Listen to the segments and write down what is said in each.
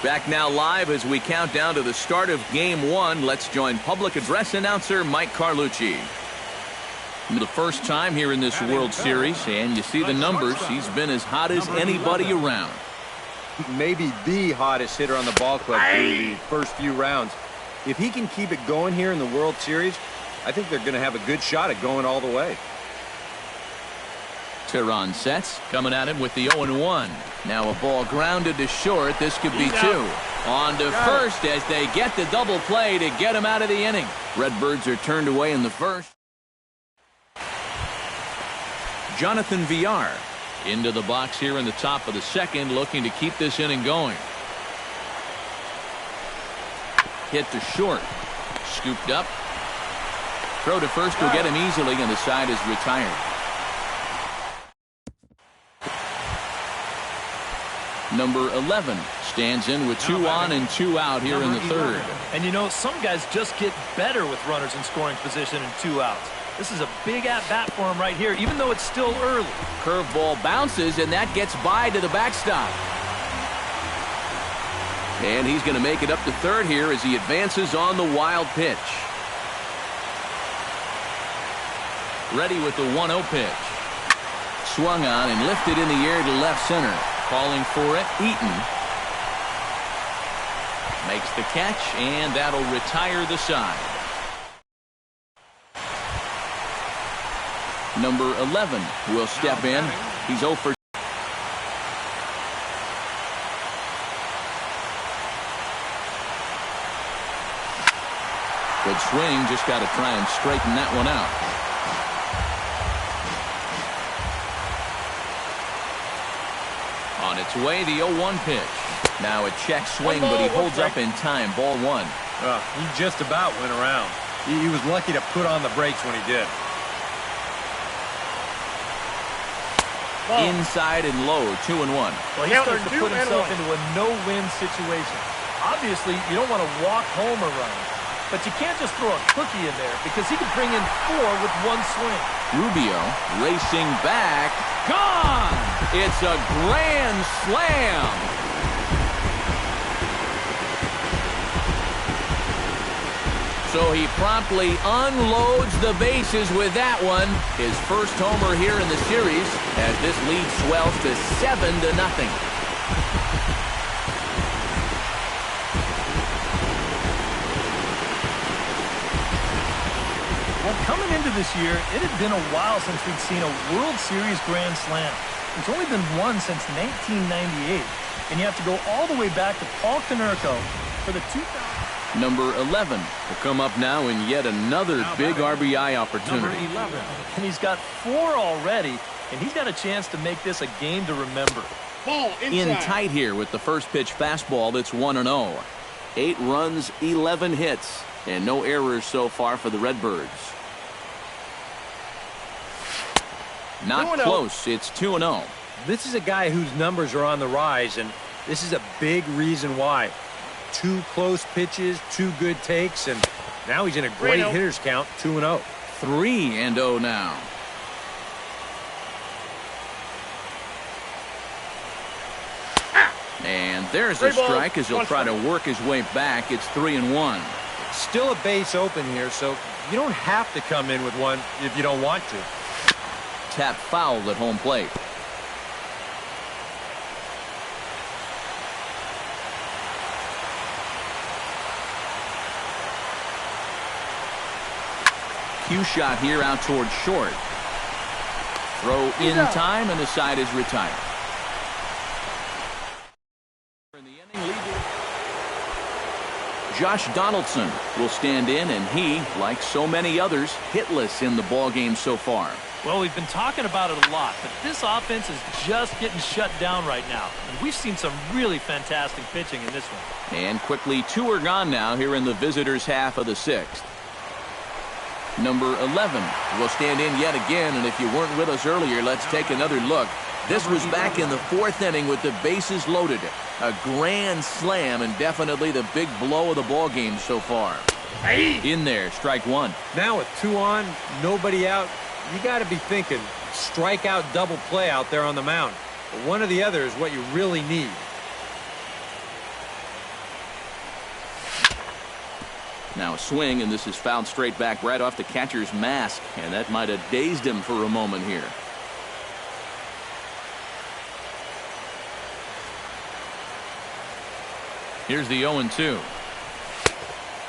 Back now live as we count down to the start of Game 1. Let's join public address announcer Mike Carlucci. The first time here in this World Series, and you see the numbers. He's been as hot as anybody around. Maybe the hottest hitter on the ball club through the first few rounds. If he can keep it going here in the World Series, I think they're going to have a good shot at going all the way. Tehran sets, coming at him with the 0-1. Now a ball grounded to short. This could be two. On to first as they get the double play to get him out of the inning. Redbirds are turned away in the first. Jonathan Villar into the box here in the top of the second, looking to keep this inning going. Hit to short. Scooped up. Throw to first will get him easily, and the side is retired. Number 11 stands in with 2 on and 2 out here in the third. And you know, some guys just get better with runners in scoring position and 2 outs. This is a big at-bat for him right here, even though it's still early. Curveball bounces, and that gets by to the backstop. And he's going to make it up to third here as he advances on the wild pitch. Ready with the 1-0 pitch. Swung on and lifted in the air to left center. Calling for it, Eaton. Makes the catch, and that'll retire the side. Number 11 will step in. He's 0 for. Good swing, just got to try and straighten that one out. On its way, the 0-1 pitch. Now a check swing, but he holds up in time. Ball 1. He just about went around. He was lucky to put on the brakes when he did. Inside and low, 2-1. Well, he's starting to put himself into a no-win situation. Obviously, you don't want to walk home a run, but you can't just throw a cookie in there because he can bring in 4 with 1 swing. Rubio racing back. Gone! It's a grand slam. So he promptly unloads the bases with that one. His first homer here in the series as this lead swells to 7-0. Well, coming into this year, it had been a while since we'd seen a World Series grand slam. There's only been one since 1998, and you have to go all the way back to Paul Konerko for the 2000. Number 11 will come up now in yet another big RBI opportunity. Number 11. And he's got 4 already, and he's got a chance to make this a game to remember. Ball in tight here with the first pitch fastball that's 1-0. 8 runs, 11 hits, and no errors so far for the Redbirds. Not close. It's 2-0. This is a guy whose numbers are on the rise, and this is a big reason why. 2 close pitches, 2 good takes, and now he's in a great hitters count, 2-0. 3-0 now. And there's a strike as he'll try to work his way back. It's 3-1. Still a base open here, so you don't have to come in with one if you don't want to. Tap foul at home plate. Cue shot here out towards short. Throw in time, and the side is retired. In the inning, Josh Donaldson will stand in, and he, like so many others, hitless in the ball game so far. Well, we've been talking about it a lot, but this offense is just getting shut down right now. And we've seen some really fantastic pitching in this one. And quickly, 2 are gone now here in the visitors' half of the 6th. Number 11 will stand in yet again, and if you weren't with us earlier, let's take another look. This was back in the 4th inning with the bases loaded. A grand slam, and definitely the big blow of the ball game so far. In there, strike 1. Now with 2 on, nobody out, you got to be thinking strikeout double play out there on the mound. But one or the other is what you really need. Now a swing, and this is fouled straight back right off the catcher's mask, and that might have dazed him for a moment here. Here's the 0-2.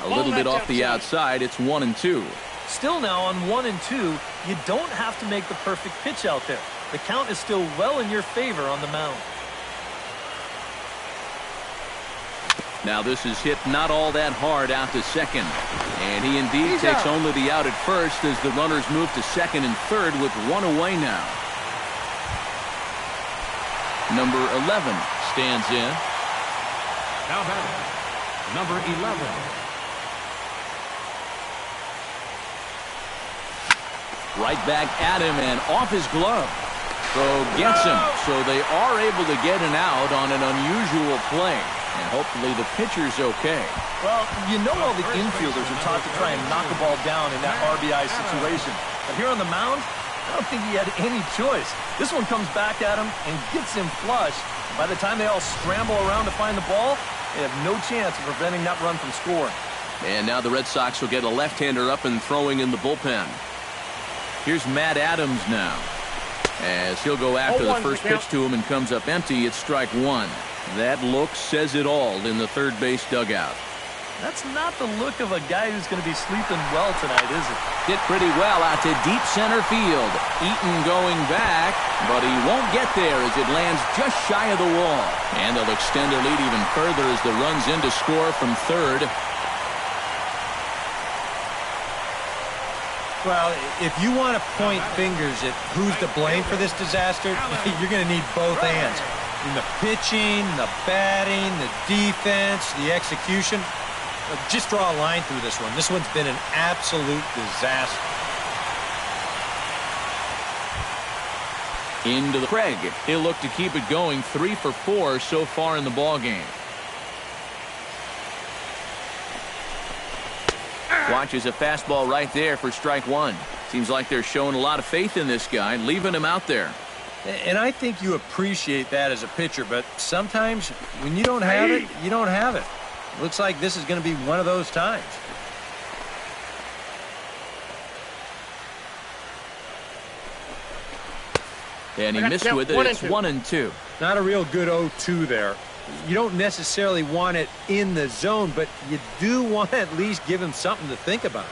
A little bit off the outside. It's 1-2. Still now on 1-2, you don't have to make the perfect pitch out there. The count is still well in your favor on the mound. Now this is hit not all that hard out to second. And he indeed takes only the out at first as the runners move to second and third with one away now. Number 11 stands in. Now batting, number 11. Right back at him and off his glove. Throw gets him, so they are able to get an out on an unusual play. And hopefully the pitcher's okay. Well, you know all the infielders are taught to try and knock the ball down in that RBI situation. But here on the mound, I don't think he had any choice. This one comes back at him and gets him flush. By the time they all scramble around to find the ball, they have no chance of preventing that run from scoring. And now the Red Sox will get a left-hander up and throwing in the bullpen. Here's Matt Adams now. As he'll go after the first pitch to him and comes up empty, it's strike one. That look says it all in the third base dugout. That's not the look of a guy who's going to be sleeping well tonight, is it? Hit pretty well out to deep center field. Eaton going back, but he won't get there as it lands just shy of the wall. And they'll extend their lead even further as the run's in to score from third. Well, if you want to point fingers at who's to blame for this disaster, you're going to need both hands. In the pitching, the batting, the defense, the execution. Just draw a line through this one. This one's been an absolute disaster. Into the Craig. He'll look to keep it going 3 for 4 so far in the ballgame. Watches a fastball right there for strike one. Seems like they're showing a lot of faith in this guy, leaving him out there. And I think you appreciate that as a pitcher, but sometimes when you don't have it, you don't have it. Looks like this is going to be one of those times. And he missed with it. It's 1-2. Not a real good 0-2 there. You don't necessarily want it in the zone, but you do want to at least give him something to think about.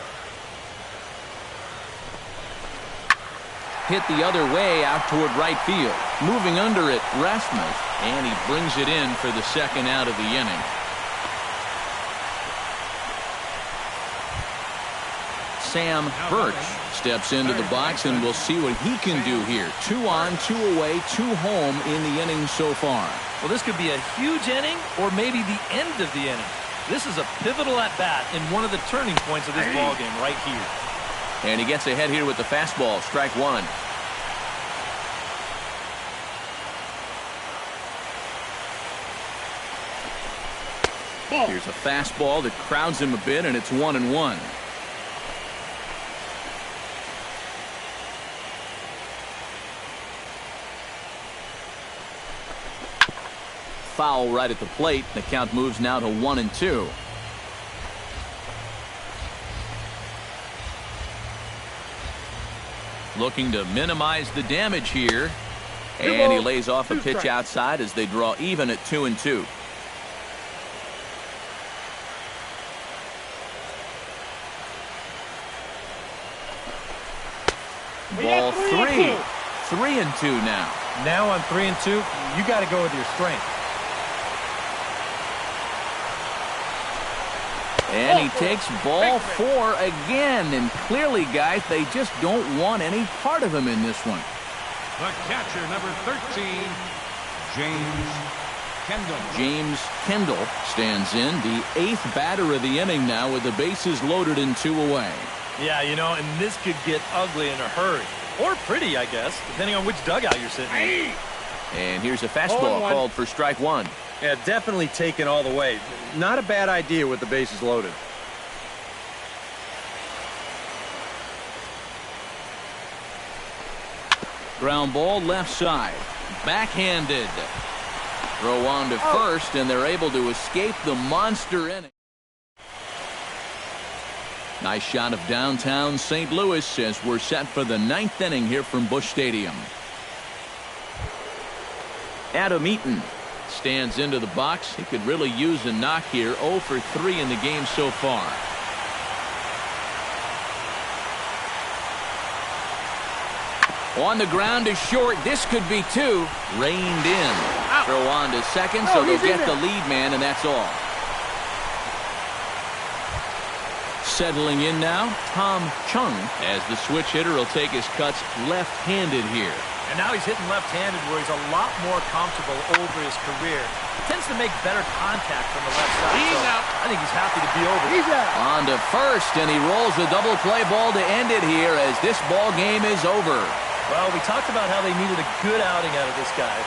Hit the other way out toward right field. Moving under it, Rasmus. And he brings it in for the second out of the inning. Sam Birch steps into the box, and we'll see what he can do here. 2 on, 2 away, 2 home in the inning so far. Well, this could be a huge inning or maybe the end of the inning. This is a pivotal at-bat in one of the turning points of this ballgame right here. And he gets ahead here with the fastball, strike one. Here's a fastball that crowds him a bit, and it's 1-1. Foul right at the plate. The count moves now to 1-2. Looking to minimize the damage here. And he lays off a pitch outside as they draw even at 2-2. Ball 3. 3-2 now. Now on 3-2, you got to go with your strength. And he takes ball 4 again. And clearly, guys, they just don't want any part of him in this one. The catcher, number 13, James Kendall. James Kendall stands in, the 8th batter of the inning now with the bases loaded and 2 away. Yeah, you know, and this could get ugly in a hurry. Or pretty, I guess, depending on which dugout you're sitting in. And here's a fastball called for strike one. Yeah, definitely taken all the way. Not a bad idea with the bases loaded. Ground ball left side. Backhanded. Throw on to first, and they're able to escape the monster inning. Nice shot of downtown St. Louis as we're set for the 9th inning here from Busch Stadium. Adam Eaton stands into the box. He could really use a knock here. 0 for 3 in the game so far. On the ground to short. This could be 2. Reined in. Throw on to second, so they'll get the lead man, and that's all. Settling in now, Tom Chung, as the switch hitter will take his cuts left-handed here. And now he's hitting left-handed where he's a lot more comfortable over his career. He tends to make better contact from the left side. He's out. I think he's happy to be over. He's out. On to first, and he rolls the double play ball to end it here as this ball game is over. Well, we talked about how they needed a good outing out of this guy,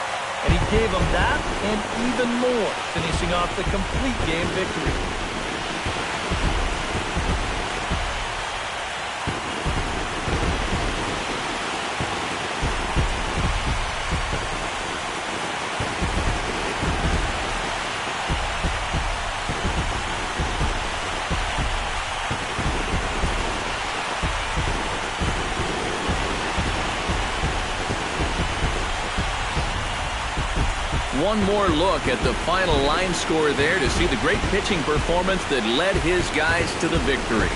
and he gave them that and even more, finishing off the complete game victory. One more look at the final line score there to see the great pitching performance that led his guys to the victory.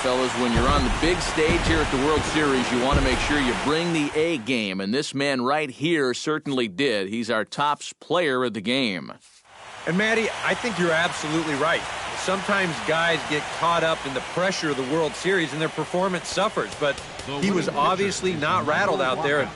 Fellas, when you're on the big stage here at the World Series, you want to make sure you bring the A game, and this man right here certainly did. He's our top player of the game. And, Matty, I think you're absolutely right. Sometimes guys get caught up in the pressure of the World Series and their performance suffers, but he was obviously not rattled out there.